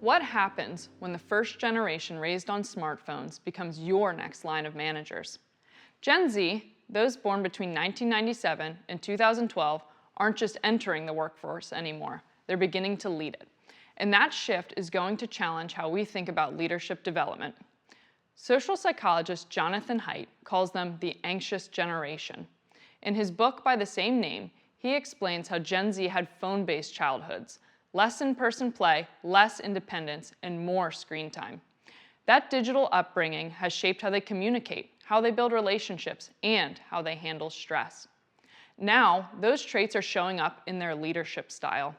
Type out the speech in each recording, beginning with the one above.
What happens when the first generation raised on smartphones becomes your next line of managers? Gen Z, those born between 1997 and 2012, aren't just entering the workforce anymore, they're beginning to lead it. And that shift is going to challenge how we think about leadership development. Social psychologist Jonathan Haidt calls them the anxious generation. In his book by the same name, he explains how Gen Z had phone-based childhoods, less in-person play, less independence, and more screen time. That digital upbringing has shaped how they communicate, how they build relationships, and how they handle stress. Now, those traits are showing up in their leadership style.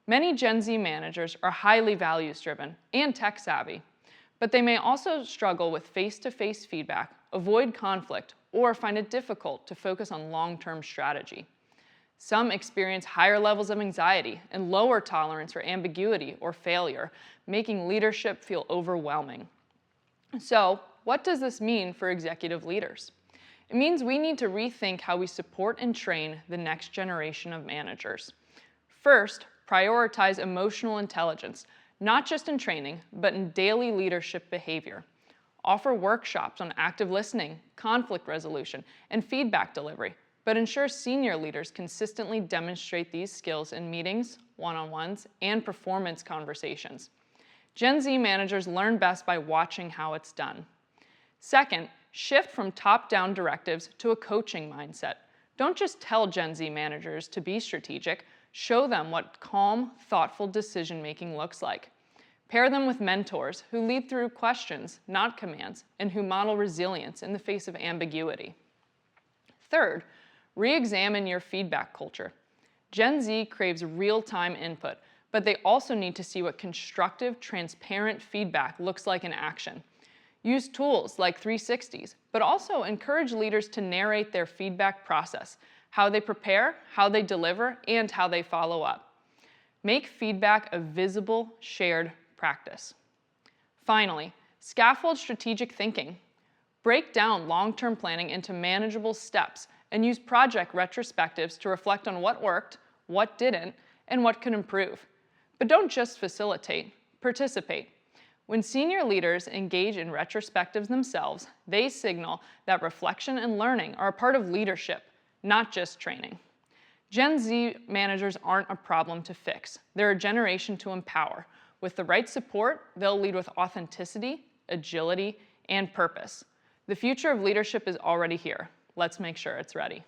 Many Gen Z managers are highly values-driven and tech-savvy, but they may also struggle with face-to-face feedback, avoid conflict, or find it difficult to focus on long-term strategy. Some experience higher levels of anxiety and lower tolerance for ambiguity or failure, making leadership feel overwhelming. So, what does this mean for executive leaders? It means we need to rethink how we support and train the next generation of managers. First, prioritize emotional intelligence, not just in training, but in daily leadership behavior. Offer workshops on active listening, conflict resolution, and feedback delivery, but ensure senior leaders consistently demonstrate these skills in meetings, one-on-ones, and performance conversations. Gen Z managers learn best by watching how it's done. Second, shift from top-down directives to a coaching mindset. Don't just tell Gen Z managers to be strategic, show them what calm, thoughtful decision-making looks like. Pair them with mentors who lead through questions, not commands, and who model resilience in the face of ambiguity. Third, re-examine your feedback culture. Gen Z craves real-time input, but they also need to see what constructive, transparent feedback looks like in action. Use tools like 360s, but also encourage leaders to narrate their feedback process, how they prepare, how they deliver, and how they follow up. Make feedback a visible, shared practice. Finally, scaffold strategic thinking. Break down long-term planning into manageable steps and use project retrospectives to reflect on what worked, what didn't, and what could improve. But don't just facilitate, participate. When senior leaders engage in retrospectives themselves, they signal that reflection and learning are a part of leadership, not just training. Gen Z managers aren't a problem to fix. They're a generation to empower. With the right support, they'll lead with authenticity, agility, and purpose. The future of leadership is already here. Let's make sure it's ready.